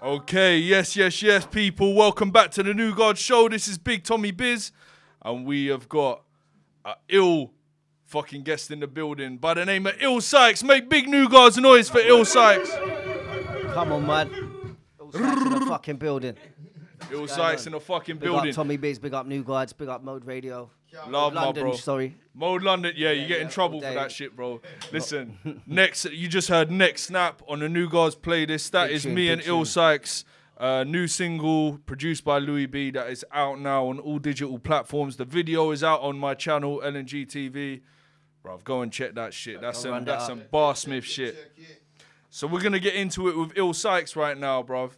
Okay, yes, people. Welcome back to the New Guardz show. This is Big Tommy Biz, and we have got an ill fucking guest in the building by the name of Ill Sykes. Make big New Guardz noise for Ill Sykes. Come on, man. Ill Sykes in the fucking building. Ill Sykes in the fucking Big building. up Tommy Biz, big up New Guardz, big up Mode Radio. Love London, my bro. sorry. Mode London, yeah, you get in trouble for that shit, bro. Listen, next, you just heard Next Snap on the New Guardz playlist. That is me and Ill Sykes. New single produced by Louis B that is out now on all digital platforms. The video is out on my channel, LNG TV. Bruv, go and check that shit. That's some Barsmith shit. So we're going to get into it with Ill Sykes right now, bruv.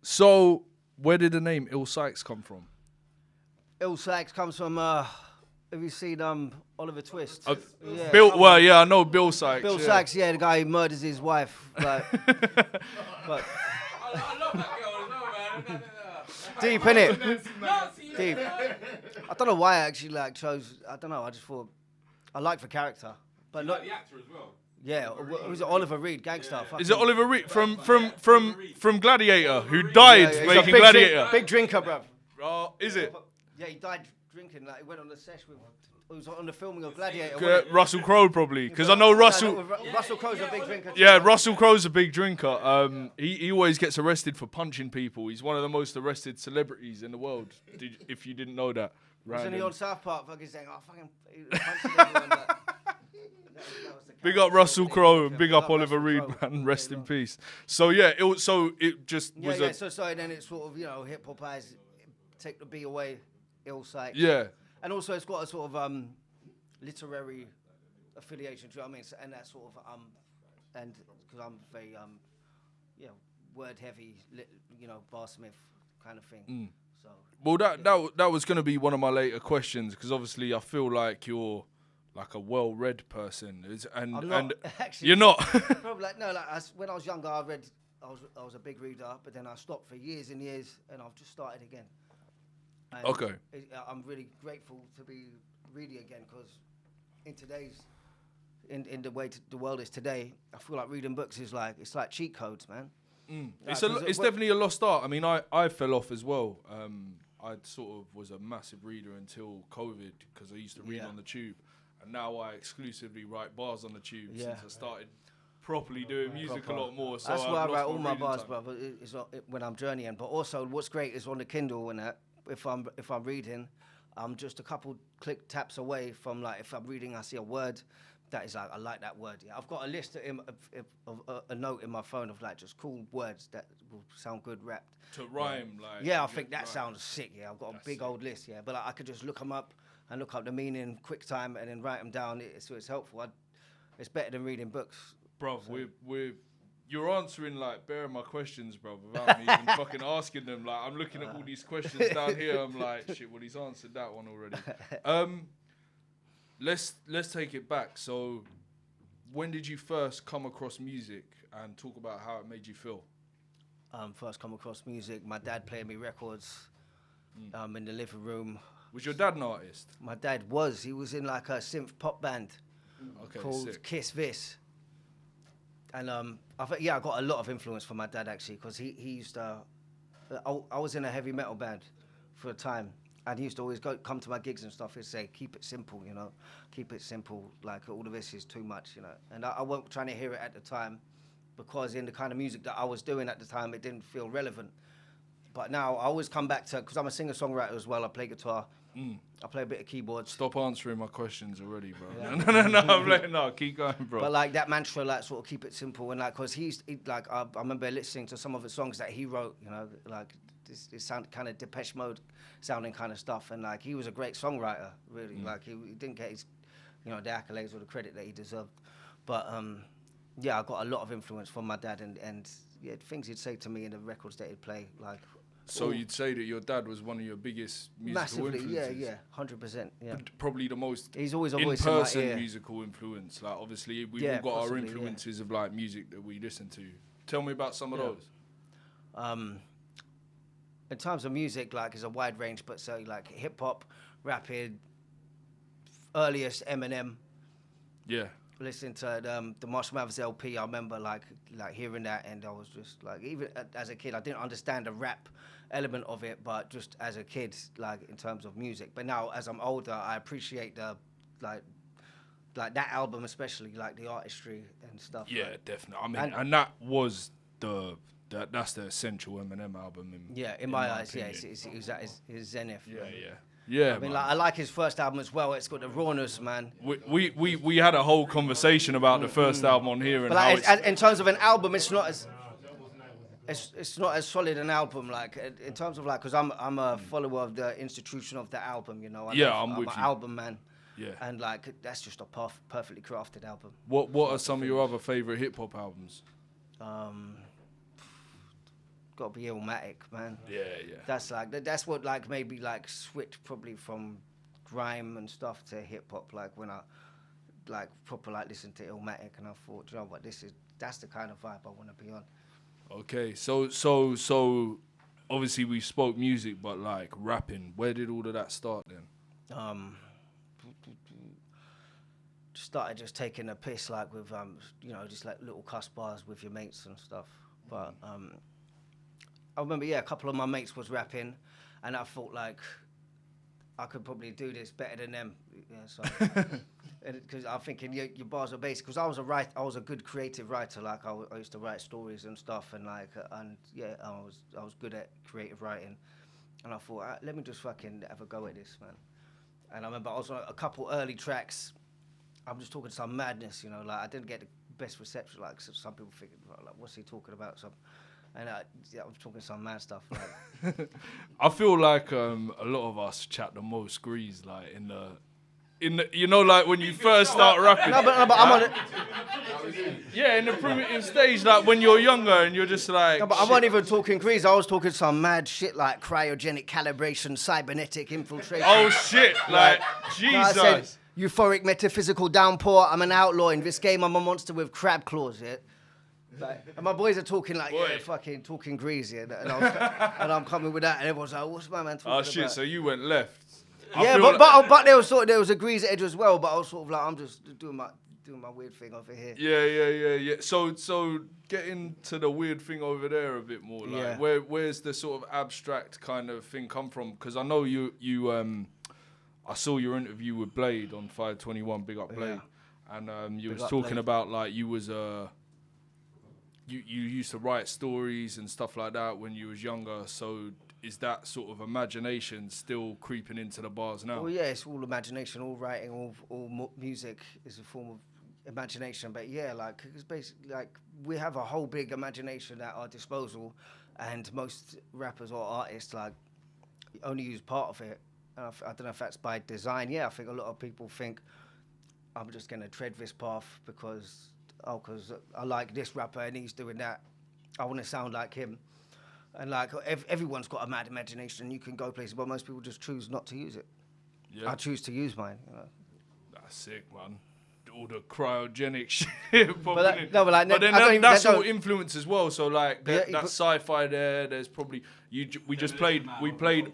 So where did the name Ill Sykes come from? Ill Sykes comes from, have you seen Oliver Twist? Yeah, I know Bill Sykes. Bill Sykes, yeah, the guy who murders his wife. Like, but I love that girl as well, man. deep, innit? Deep. I don't know why I actually chose, I don't know, I just thought, I like the character. But Like the actor as well. Yeah, was it Oliver Reed, gangster? Is it Oliver Reed from Gladiator, who died making Gladiator? Big drinker, bruv. Is it? Yeah, he died drinking. Like he went on the sesh with. He was on the filming of Gladiator. Russell Crowe probably, because I know Russell. Russell Crowe's a big drinker. Yeah, Russell Crowe's a big drinker. He always gets arrested for punching people. He's one of the most arrested celebrities in the world. If you didn't know that. Wasn't he on South Park fucking saying, "Oh fucking"? Punching everyone, Big up Russell Crowe and big up Oliver Reed, man. Rest in peace. So yeah, it just was a. So then it's sort of hip hop eyes take the B away. Ill Sykes. Yeah. And also it's got a sort of literary affiliation, do you know what I mean? And that sort of and because I'm very word heavy, Barsmith kind of thing. So. Well, that was gonna be one of my later questions, because obviously I feel like you're like a well-read person, I'm not, actually, you're not. Probably when I was younger, I was a big reader, but then I stopped for years and years, and I've just started again. And okay. I'm really grateful to be reading again, because in today's, in the way the world is today, I feel like reading books is it's like cheat codes, man. It's definitely a lost art. I mean, I fell off as well. I sort of was a massive reader until COVID, because I used to read on the tube, and now I exclusively write bars on the tube since I started properly doing music a lot more. So that's where I write all my bars, time. brother. It's when I'm journeying. But also, what's great is on the Kindle and that. If I'm reading, I'm just a couple click taps away from if I'm reading, I see a word that is I like that word. Yeah, I've got a list of a note in my phone of just cool words that will sound good rapped. To rhyme, I think that sounds sick. Yeah, I've got a big old list. Yeah, but I could just look them up and look up the meaning quick time and then write them down. So it's helpful. It's better than reading books. Bro, you're answering bare of my questions, bro, without me even fucking asking them. I'm looking at all these questions down here. I'm like, shit, well, he's answered that one already. Let's take it back. So, when did you first come across music, and talk about how it made you feel? First come across music, my dad played me records in the living room. Was your dad an artist? My dad was. He was in a synth pop band called sick. Kiss This. And I got a lot of influence from my dad, actually, because he used to. I was in a heavy metal band for a time, and he used to always come to my gigs and stuff and say, "Keep it simple, keep it simple. All of this is too much, And I wasn't trying to hear it at the time, because in the kind of music that I was doing at the time, it didn't feel relevant. But now I always come back to, because I'm a singer-songwriter as well. I play guitar. I play a bit of keyboards. Stop answering my questions already, bro. Yeah. No, keep going, bro. But that mantra, sort of keep it simple, and because I remember listening to some of the songs that he wrote, this sound kind of Depeche Mode sounding kind of stuff, and he was a great songwriter, really. He didn't get his, the accolades or the credit that he deserved. But I got a lot of influence from my dad, and things he'd say to me in the records that he'd play, So you'd say that your dad was one of your biggest musical influences? Massively, yeah, 100%. Yeah. Probably the most He's always a voice in-person in my ear. musical influence. Obviously, we've all got our influences of music that we listen to. Tell me about some of those. In terms of music, it's a wide range, but so hip hop, rapping, earliest Eminem. Yeah. listening to the Marshall Mathers LP, I remember like hearing that, and I was just like, even as a kid, I didn't understand the rap element of it, but just as a kid, like in terms of music. But now, as I'm older, I appreciate the like that album, especially like the artistry and stuff. Yeah, like. definitely. I mean, and that was that's the essential Eminem album. In my eyes, opinion. He was at his zenith. Yeah. I mean, like, I like his first album as well. It's got the rawness, man. We had a whole conversation about the first album on here, and but like, in terms of an album, it's not as solid an album. Like in terms of like, because I'm a follower of the institution of the album. You know. I'm with you. Album man. Yeah. And like that's just a perfectly crafted album. What are some of your other favorite hip hop albums? Got to be Illmatic, man. Yeah. That's what like maybe like switched probably from grime and stuff to hip hop. Like when I like proper like listened to Illmatic, and I thought, you know what, that's the kind of vibe I want to be on. Okay, so obviously we spoke music, but like rapping, where did all of that start then? Started just taking a piss like with just like little cuss bars with your mates and stuff. But I remember a couple of my mates was rapping, and I thought like I could probably do this better than them. Yeah, so because I'm thinking your bars are basic. Because I was a good creative writer. Like I used to write stories and stuff, and like I was good at creative writing. And I thought, let me just fucking have a go at this, man. And I remember I was on a couple early tracks. I'm just talking some madness, you know, like I didn't get the best reception, like some people thinking, like, what's he talking about? And I was talking some mad stuff. Like. I feel like a lot of us chat the most grease, like in the you know, like when you first start rapping. No, but I'm on it. Yeah, in the primitive stage, like when you're younger and you're just like. No, but I wasn't even talking grease. I was talking some mad shit like cryogenic calibration, cybernetic infiltration. Oh shit! Like Jesus. No, I said, euphoric metaphysical downpour. I'm an outlaw in this game. I'm a monster with crab claws. Yeah. Like, and my boys are talking like, fucking talking greasy, and I'm coming with that, and everyone's like, what's my man talking about? Oh shit! So you went left. But there was a greasy edge as well. But I was sort of like, I'm just doing my weird thing over here. Yeah. So getting to the weird thing over there a bit more. Like, where's the sort of abstract kind of thing come from? Because I know you I saw your interview with Blade on 521. Big up Blade, and you was talking about like you was You used to write stories and stuff like that when you was younger, so is that sort of imagination still creeping into the bars now? Well, yeah, it's all imagination, all writing, all music is a form of imagination. But yeah, like it's basically like we have a whole big imagination at our disposal, and most rappers or artists like only use part of it. I don't know if that's by design. Yeah, I think a lot of people think I'm just gonna tread this path because I like this rapper and he's doing that. I want to sound like him. And like everyone's got a mad imagination. You can go places, but most people just choose not to use it. Yeah. I choose to use mine. You know? That's sick, man. All the cryogenic shit. But that's all influence as well. So like that sci-fi there. There's probably we played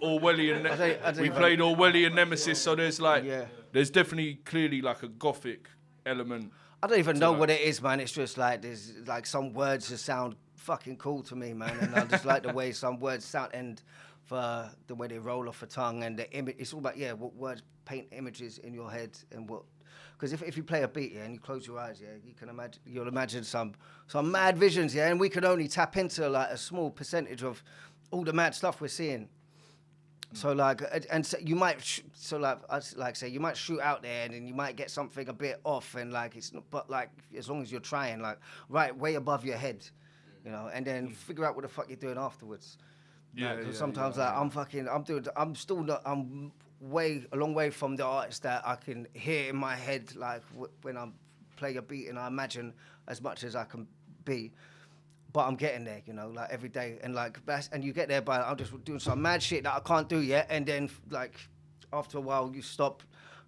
Orwellian. We played Orwellian Nemesis. So there's like there's definitely clearly like a gothic element. I don't even know what it is, man. It's just like there's like some words just sound fucking cool to me, man. And I just like the way some words sound and for the way they roll off the tongue and the image. It's all about what words paint images in your head and what. Because if you play a beat and you close your eyes, you'll imagine some mad visions, and we can only tap into like a small percentage of all the mad stuff we're seeing. So like, and so you might, say you might shoot out there and then you might get something a bit off and like it's not, but like as long as you're trying, like right way above your head, you know, and then figure out what the fuck you're doing afterwards. Because sometimes like I'm a long way from the artist that I can hear in my head like when I'm playing a beat and I imagine as much as I can be. But I'm getting there, you know, like every day, and like and you get there by I'm just doing some mad shit that I can't do yet, and then like after a while you stop,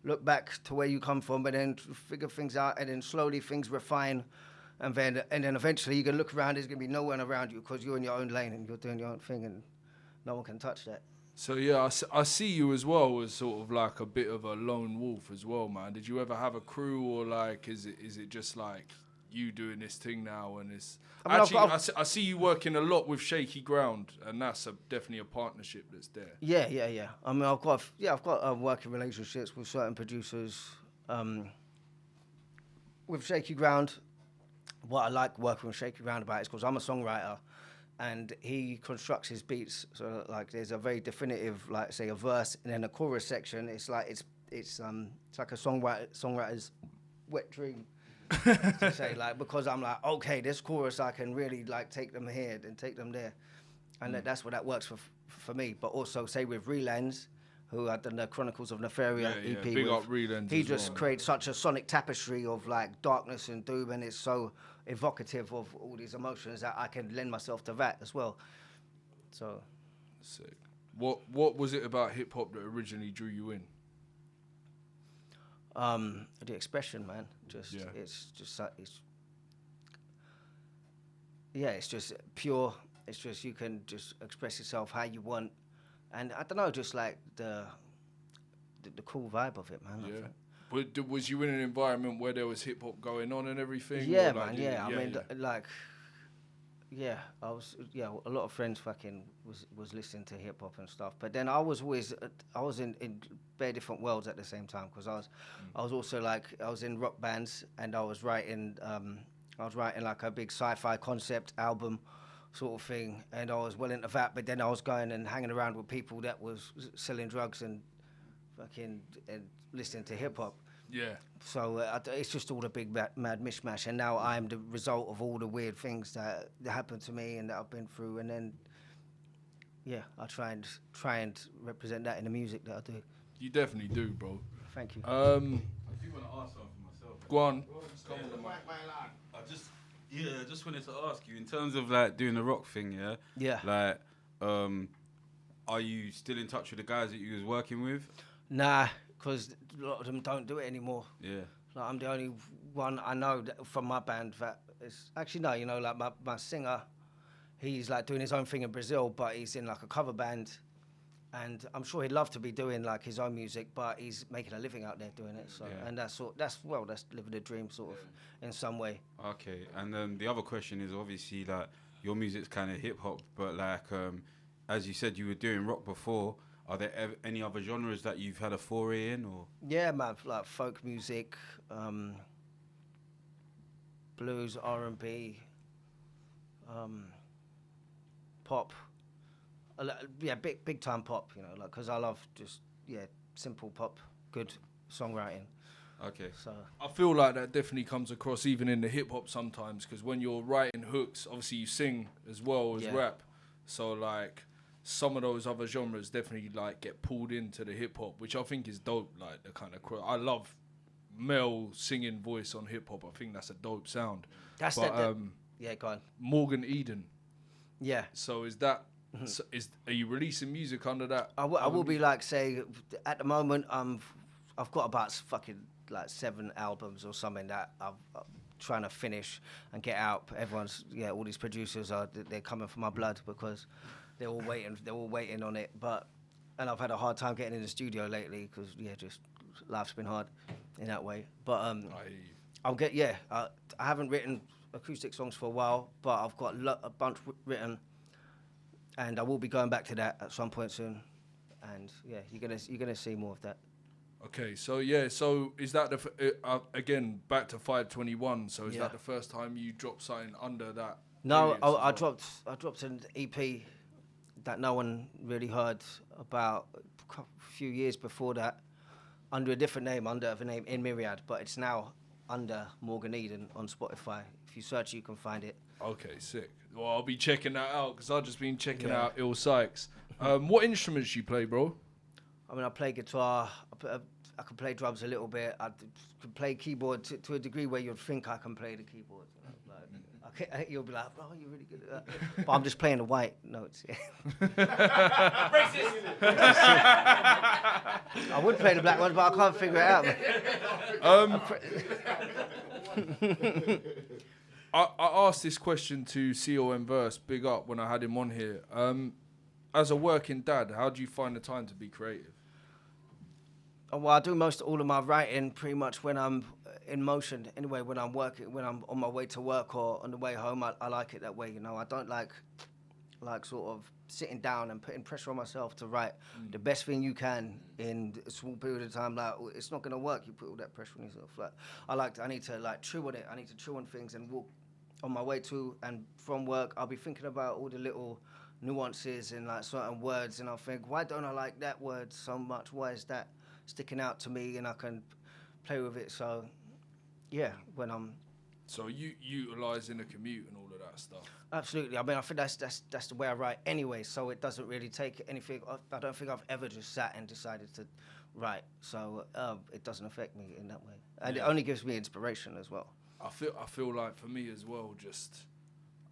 look back to where you come from, and then figure things out, and then slowly things refine, and then eventually you can look around. There's gonna be no one around you because you're in your own lane and you're doing your own thing, and no one can touch that. So yeah, I see you as well as sort of like a bit of a lone wolf as well, man. Did you ever have a crew, or like is it just like you doing this thing now? And it's I see you working a lot with Shaky Ground, and that's definitely a partnership that's there. Yeah. I mean, I've got working relationships with certain producers. With Shaky Ground, what I like working with Shaky Ground about is because I'm a songwriter, and he constructs his beats. So like, there's a very definitive, like say a verse and then a chorus section. It's like it's like a songwriter's wet dream. To say, like, because I'm like, okay, this chorus I can really like take them here and take them there, and that's what that works for me. But also say with Relens, who I've done the Chronicles of Nefaria EP big with, up Relens. he just creates such a sonic tapestry of like darkness and doom, and it's so evocative of all these emotions that I can lend myself to that as well. So sick. What was it about hip hop that originally drew you in? The expression, man. It's just pure. It's just you can just express yourself how you want, and I don't know, just like the cool vibe of it, man. Yeah. But was you in an environment where there was hip hop going on and everything? Yeah, man. I was. Yeah, a lot of friends fucking was listening to hip hop and stuff. But then I was in very different worlds at the same time, because I was also like, I was in rock bands, and I was writing like a big sci-fi concept album sort of thing, and I was well into that. But then I was going and hanging around with people that was selling drugs and fucking and listening to hip hop. Yeah. So it's just all a big mad mishmash, and now I'm the result of all the weird things that happened to me and that I've been through, and then I try and represent that in the music that I do. You definitely do, bro. Thank you. I do want to ask something for myself. Go on. I just wanted to ask you, in terms of like doing the rock thing, like, are you still in touch with the guys that you was working with? Nah, because a lot of them don't do it anymore. Yeah. Like, I'm the only one I know that from my band that is actually no, you know, like my singer, he's like doing his own thing in Brazil, but he's in like a cover band, and I'm sure he'd love to be doing like his own music, but he's making a living out there doing it. So and that's living the dream sort of in some way. Okay, and then the other question is obviously like your music's kind of hip hop, but like as you said, you were doing rock before. Are there any other genres that you've had a foray in, or? Yeah, man, like folk music, blues, R&B, pop. Big time pop, you know, like, because I love just simple pop, good songwriting. Okay. So I feel like that definitely comes across even in the hip hop sometimes, because when you're writing hooks, obviously you sing as well as rap, so like. Some of those other genres definitely like get pulled into the hip hop, which I think is dope. Like the kind of I love male singing voice on hip hop. I think that's a dope sound. That's go on. Morgan Eden. Yeah. So is that? Are you releasing music under that? I will be like, say, at the moment I've got about fucking like 7 albums or something that I'm trying to finish and get out. Everyone's all these producers they're coming for my blood because. They're all waiting on it, and I've had a hard time getting in the studio lately because just life's been hard in that way. But I haven't written acoustic songs for a while, but I've got a bunch written, and I will be going back to that at some point soon. And you're gonna see more of that. Okay, so is that again back to 521? So is that the first time you dropped something under that? No, I dropped an EP. That no one really heard about a few years before that, under a different name, under the name In Myriad, but it's now under Morgan Eden on Spotify. If you search, you can find it. Okay, sick. Well, I'll be checking that out because I've just been checking out Ill Sykes. What instruments do you play, bro? I mean, I play guitar. I can play drums a little bit. I can play keyboard to a degree where you'd think I can play the keyboard. You'll be like, oh, you're really good at that. But I'm just playing the white notes. Racist! I would play the black ones, but I can't figure it out. I asked this question to COM Verse, big up, when I had him on here. as a working dad, how do you find the time to be creative? Well, I do all of my writing pretty much when I'm in motion. Anyway, when I'm working, when I'm on my way to work or on the way home, I like it that way. You know, I don't like sort of sitting down and putting pressure on myself to write the best thing you can in a small period of time. Like, it's not gonna work. You put all that pressure on yourself. Like, I need to like chew on it. I need to chew on things and walk on my way to and from work. I'll be thinking about all the little nuances and like certain words, and I'll think, why don't I like that word so much? Why is that sticking out to me? And I can play with it. So, yeah, when I'm. So you utilising the commute and all of that stuff. Absolutely. I mean, I think that's the way I write anyway. So it doesn't really take anything. I don't think I've ever just sat and decided to write. So it doesn't affect me in that way, and it only gives me inspiration as well. I feel like for me as well, just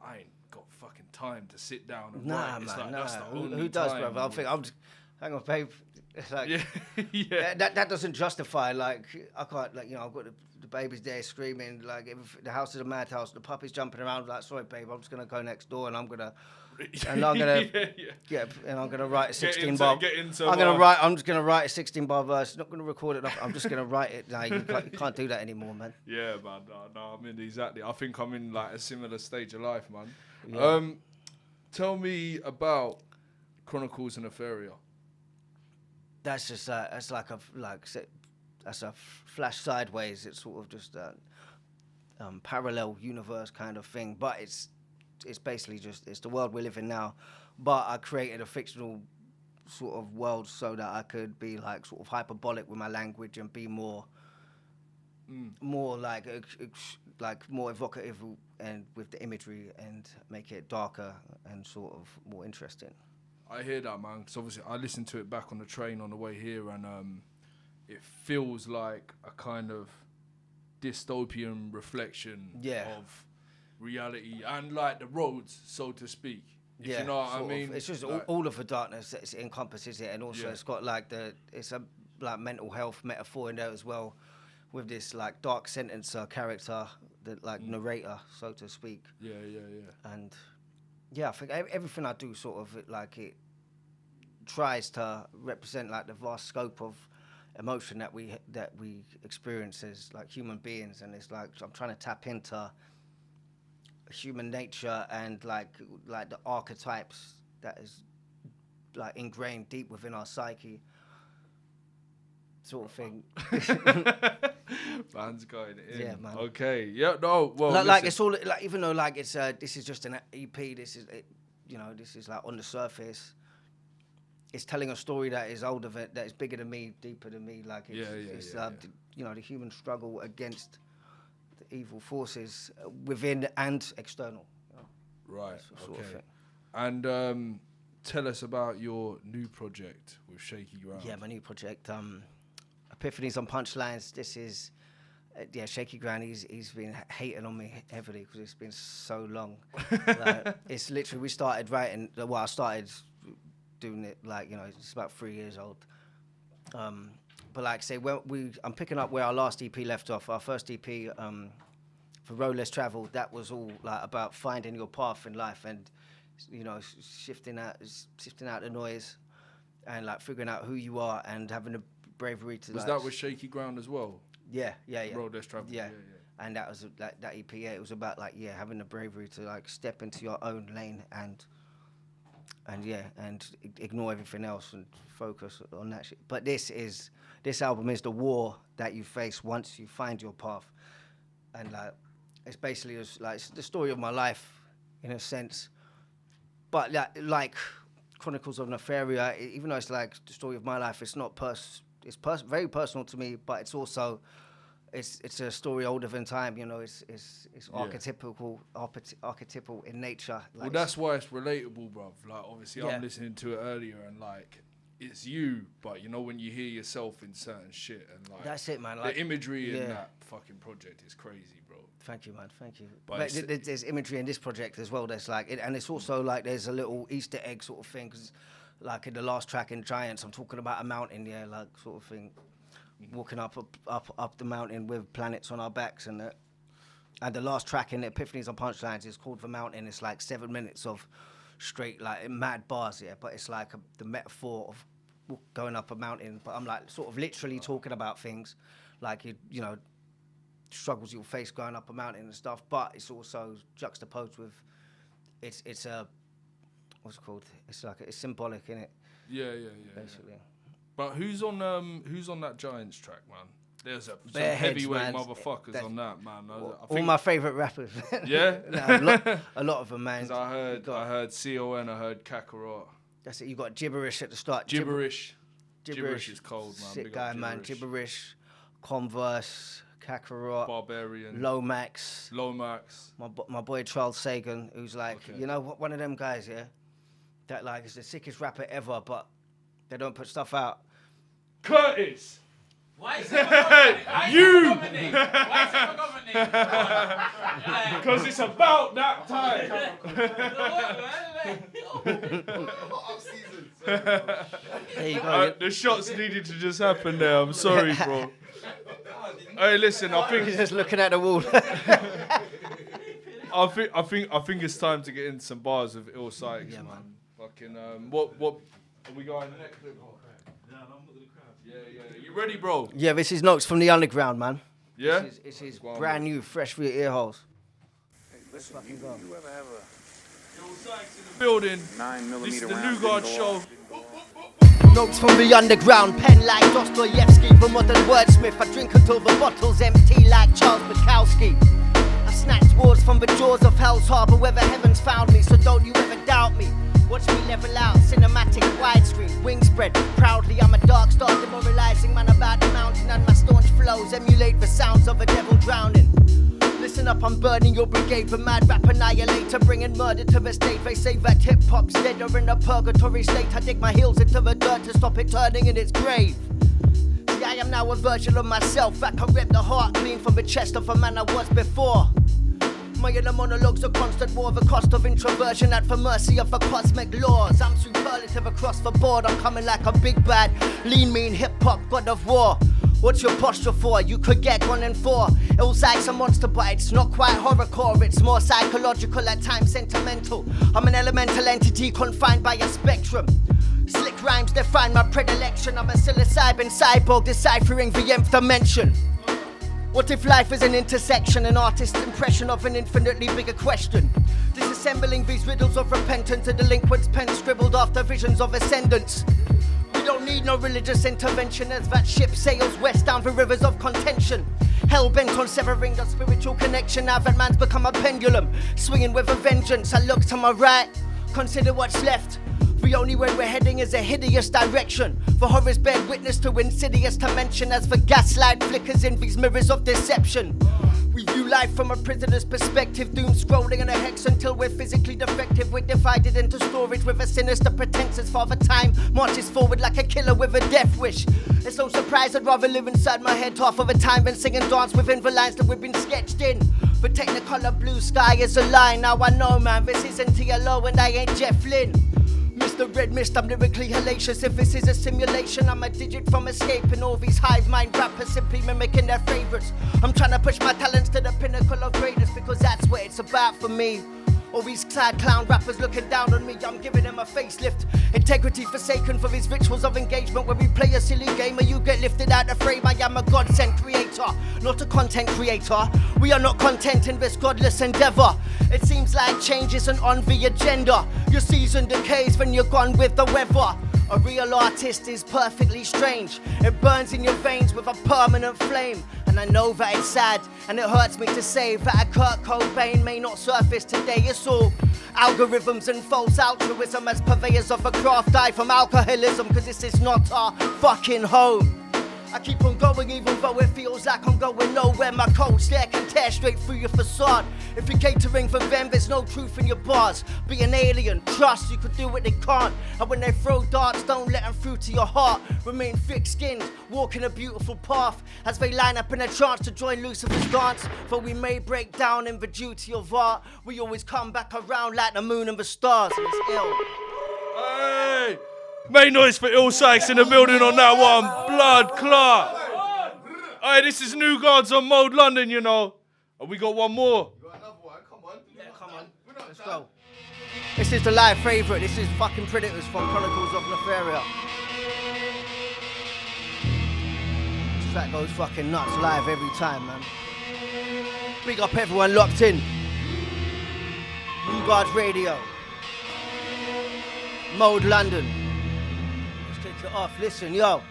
I ain't got fucking time to sit down and write. It's like, that's the only Who does, time, brother? I'm just, hang on, babe. It's like, yeah. That doesn't justify, like, I can't, like, you know, I've got the baby's there screaming, like, the house is a madhouse, the puppy's jumping around, like, sorry, babe, I'm just going to go next door and I'm going to write a 16 bar. I'm just gonna write a 16 bar verse. Not gonna record it. I'm just gonna write it. No, you can't do that anymore, man. Yeah, man. No, I mean exactly. I think I'm in like a similar stage of life, man. Yeah. Tell me about Chronicles and Euphoria. That's just that's a flash sideways. It's sort of just a parallel universe kind of thing, but it's basically just, it's the world we live in now, but I created a fictional sort of world so that I could be like sort of hyperbolic with my language and be more like more evocative and with the imagery and make it darker and sort of more interesting. I hear that, man, because obviously I listened to it back on the train on the way here, and it feels like a kind of dystopian reflection of reality and like the roads, so to speak. If you know what I mean. It's just like, all of the darkness that it encompasses it, and also it's got like it's a like mental health metaphor in there as well, with this like dark sentencer character, the like narrator, so to speak. Yeah. And I think everything I do sort of it tries to represent like the vast scope of emotion that we experience as like human beings, and it's like I'm trying to tap into human nature and like the archetypes that is like ingrained deep within our psyche, sort of thing. Man's going in. Yeah, man. Okay. Yeah. No. Well, like it's all like, even though like it's this is just an EP. This is this is like on the surface. It's telling a story that is older, that is bigger than me, deeper than me. Like it's the human struggle against the evil forces within and external. Right. Sort of thing. And tell us about your new project with Shaky Ground. Yeah, my new project, Epiphanies on Punchlines. This is, Shaky Ground. He's been hating on me heavily because it's been so long. It's literally, we started writing. Well, I started doing it it's about 3 years old. But like I say, I'm picking up where our last EP left off. Our first EP, for Road Less Travel, that was all like about finding your path in life and shifting out the noise and like figuring out who you are and having the bravery to. Was that with Shaky Ground as well? Yeah. Road Less Travel. Yeah. And that was that EP. Yeah, it was about having the bravery to like step into your own lane and ignore everything else and focus on that shit. But this album is the war that you face once you find your path, and like it's basically it's the story of my life in a sense. But like Chronicles of Nefaria, even though it's like the story of my life, it's not it's very personal to me, but it's also it's a story older than time. It's archetypical in nature. Well, that's why it's relatable, bruv. Like obviously, I'm listening to it earlier, and like it's you, but when you hear yourself in certain shit, and like that's it, man. Like, the imagery in that fucking project is crazy, bro. Thank you, man. Thank you. But there's imagery in this project as well. There's and it's also like there's a little Easter egg sort of thing, because like in the last track in Giants, I'm talking about a mountain, like sort of thing, walking up the mountain with planets on our backs, and the last track in Epiphanies on Punchlines is called The Mountain. It's like 7 minutes of straight like mad bars, yeah. But it's like the metaphor of going up a mountain. But I'm like sort of literally talking about things like you know, struggles you'll face going up a mountain and stuff. But it's also juxtaposed with it's a what's it called? It's like it's symbolic, innit? Yeah. Basically. Yeah. But who's on that Giants track, man? There's some Bare heads, heavyweight man. motherfuckers on that, man. All my favourite rappers. Yeah? A lot of them, man. 'Cause I heard CON, I heard Kakarot. That's it. You got Gibberish at the start. Gibberish is cold, man. Sick Big guy, up man. Gibberish, Converse, Kakarot, Barbarian, Lomax. My boy Charles Sagan, who's like, you know, one of them guys, yeah, that like is the sickest rapper ever, but they don't put stuff out. Curtis! Why is it my You! Why is it my government name? Because it's about that time. There you go. The shots needed to just happen there. I'm sorry, bro. Hey, listen. I He's think just looking at the wall. I think it's time to get in some bars with Ill Sykes, Yeah, man. Fucking what are we going next? Yeah. You ready, bro? Yeah, this is Notes from the Underground, man. Yeah. This is Go on, brand bro. new, fresh for your ear holes. Listen, you ever have Ill Sykes in the building. a 9mm This is the round New Guard didn't show. go off? Notes from the underground, pen like Dostoevsky, the modern wordsmith. I drink until the bottle's empty like Charles Bukowski. I snatched words from the jaws of Hell's Harbor, where the heavens found me, so don't you ever doubt me. Watch me level out, cinematic, widescreen, wing spread. Proudly, I'm a dark star, demoralizing man about the mountain, and my staunch flows emulate the sounds of a devil drowning. Listen up, I'm burning your brigade, the mad rap annihilator, bringing murder to the state. They say that hip-hop's dead or in a purgatory state. I dig my heels into the dirt to stop it turning in its grave. See, I am now a version of myself that can rip the heart clean from the chest of a man I was before. My inner monologues are constant war, the cost of introversion at the mercy of the cosmic laws. I'm superlative across the board, I'm coming like a big bad, lean, mean, hip-hop, god of war. What's your posture for? You could get gone in four. Ill Sykes a monster, but it's not quite horrorcore. It's more psychological, at times sentimental. I'm an elemental entity confined by a spectrum. Slick rhymes define my predilection. I'm a psilocybin cyborg deciphering the nth dimension. What if life is an intersection, an artist's impression of an infinitely bigger question? Disassembling these riddles of repentance, a delinquent's pen scribbled after visions of ascendance. We don't need no religious intervention as that ship sails west down the rivers of contention. Hell-bent on severing the spiritual connection, now that man's become a pendulum, swinging with a vengeance. I look to my right, consider what's left. The only way we're heading is a hideous direction. The horrors bear witness to insidious dimension as the gaslight flickers in these mirrors of deception. We view life from a prisoner's perspective, doom scrolling in a hex until we're physically defective. We're divided into storage with a sinister pretense as Father Time marches forward like a killer with a death wish. It's no surprise I'd rather live inside my head half of the time than sing and dance within the lines that we've been sketched in. The technicolor blue sky is a lie, now I know, man, this isn't TLO and I ain't Jeff Lynne. Mr. Red Mist, I'm lyrically hellacious. If this is a simulation, I'm a digit from escaping all these hive mind rappers simply mimicking their favorites. I'm trying to push my talents to the pinnacle of greatness because that's what it's about for me. All these sad clown rappers looking down on me, I'm giving them a facelift. Integrity forsaken for these rituals of engagement where we play a silly game and you get lifted out the frame. I am a God-sent creator, not a content creator. We are not content in this godless endeavor. It seems like change isn't on the agenda. Your season decays when you're gone with the weather. A real artist is perfectly strange. It burns in your veins with a permanent flame. And I know that it's sad, and it hurts me to say that a Kurt Cobain may not surface today. It's all algorithms and false altruism as purveyors of a craft die from alcoholism, cause this is not our fucking home. I keep on going even though it feels like I'm going nowhere. My cold stare can tear straight through your facade. If you're catering for them, there's no truth in your bars. Be an alien, trust you could do what they can't. And when they throw darts, don't let them through to your heart. Remain thick-skinned, walking a beautiful path as they line up in a chance to join Lucifer's dance. For we may break down in the duty of art, we always come back around like the moon and the stars. And it's ill. Hey! Make noise for Ill Sykes in the building on that one. Blood clot. Hey, this is New Guardz on Mode London, you know. And we got one more. You got another one? Come on. Yeah, come on. We're not Let's done. go. This is the live favourite. This is fucking Predators from Chronicles of Nefaria. This track goes fucking nuts live every time, man. Big up everyone locked in. Guardz Radio. Mode London. Let's take it off. Listen, yo.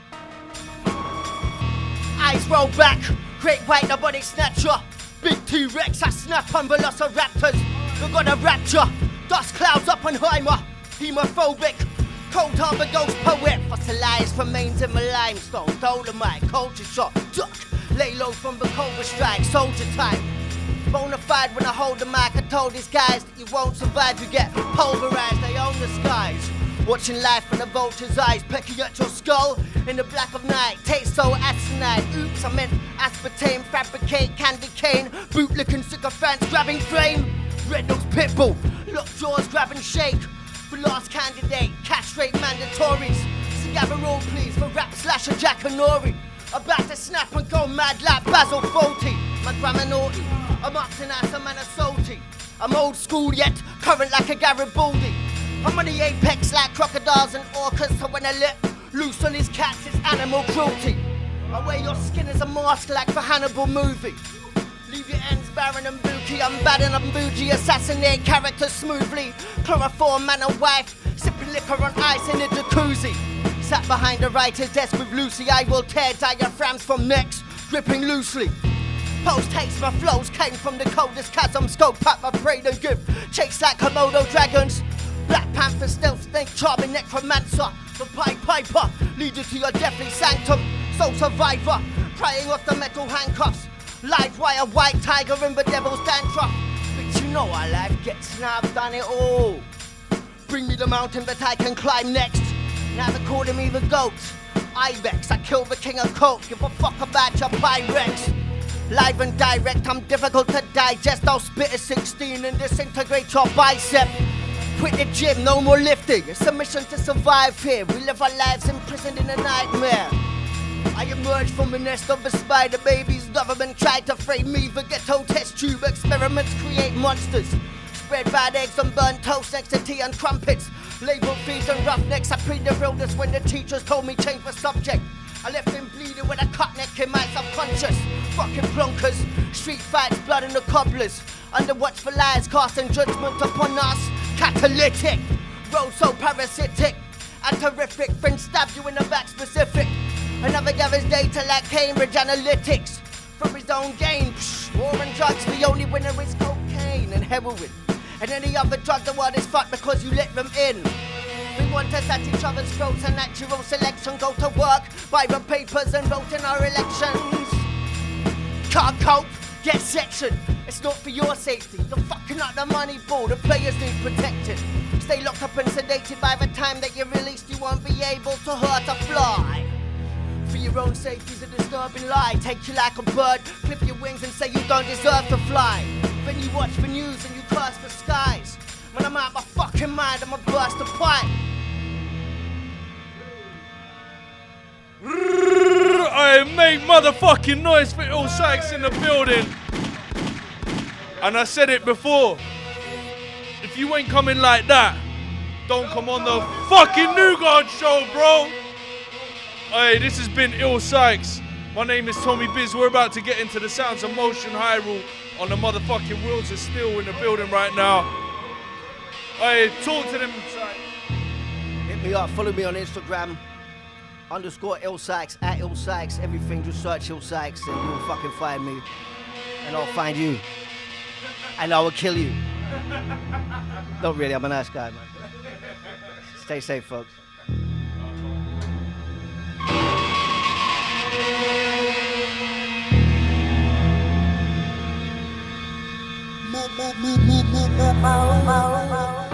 Eyes roll back. Great white, the body snatcher. Big T-Rex, I snap on velociraptors. We got a rapture. Dust clouds, Oppenheimer. Hemophobic. Cold harbor ghost poet. Fossilized remains in my limestone. Dolomite, culture shock. Duck. Lay low from the Cobra strike. Soldier type. Bonafide when I hold the mic. I told these guys that you won't survive. You get pulverized. They own the skies. Watching life from the vulture's eyes, pecking at your skull in the black of night. Taste so asinine. Oops, I meant aspartame, fabricate, candy cane, bootlicking sycophants, grabbing flame. Red nose pitbull, lock jaws, grab and shake. For last candidate, cash rate mandatories. Cigar roll please for rap slasher Jack Hanori. About to snap and go mad like Basil Fawlty. My grammar naughty, I'm up to nice, I'm an salty. I'm old school yet, current like a Garibaldi. I'm on the apex like crocodiles and orcas, so when I let loose on these cats, it's animal cruelty. I wear your skin as a mask like for Hannibal movie. Leave your ends barren and booky, I'm bad and I'm bougie, assassinate characters smoothly. Chloroform man and wife, sipping liquor on ice in a jacuzzi. Sat behind the writer's desk with Lucy, I will tear diaphragms from necks, gripping loosely. Post haste, my flows came from the coldest chasm, scope up my prey and gift, chase like Komodo dragons. Black Panther, stealth snake, charming necromancer. The Pied Piper, lead you to your deathly sanctum. Soul survivor, prying off the metal handcuffs. Live wire, white tiger in the devil's dandruff. But you know our life gets now, I've done it all. Bring me the mountain that I can climb next. Now they're calling me the goat. Ibex, I kill the king of coke. Give a fuck about your Pyrex. Live and direct, I'm difficult to digest. I'll spit a 16 and disintegrate your bicep. Quit the gym, no more lifting. It's a mission to survive here. We live our lives imprisoned in a nightmare. I emerged from the nest of the spider babies. Government tried to frame me. The ghetto test tube experiments create monsters. Spread bad eggs on burnt toast next to tea and crumpets. Label feeds and roughnecks. I pre-derailed this when the teachers told me change the subject. I left him bleeding with a cut neck in my subconscious. Fucking plonkers, street fights, blood in the cobblers. Under watchful eyes, casting judgment upon us. Catalytic, road so parasitic. And terrific, friends stab you in the back specific. Another gathers data like Cambridge Analytics. From his own gain, war and drugs, the only winner is cocaine and heroin. And any other drug the world is fucked because you let them in. We want us at each other's throats, a natural selection. Go to work, buy the papers and vote in our elections. Can't cope, get sectioned. It's not for your safety. You're fucking up the money ball, the players need protected. Stay locked up and sedated. By the time that you're released, you won't be able to hurt a fly. For your own safety's a disturbing lie. Take you like a bird, clip your wings and say you don't deserve to fly. Then you watch the news and you curse the skies. When I'm out my fucking mind, I'm a burst of pipe. I make motherfucking noise for Ill Sykes in the building. And I said it before. If you ain't coming like that, don't come on the fucking New Guard show, bro. Hey, this has been Ill Sykes. My name is Tommy Biz. We're about to get into the sounds of motion Hyrule on the motherfucking Wheels of Steel in the building right now. Hey, talk to them. Hit me up, follow me on Instagram. _Ill Sykes, at Ill Sykes, everything, just search Ill Sykes and you'll fucking find me. And I'll find you. And I will kill you. Not really, I'm a nice guy, man. Stay safe, folks. Mo.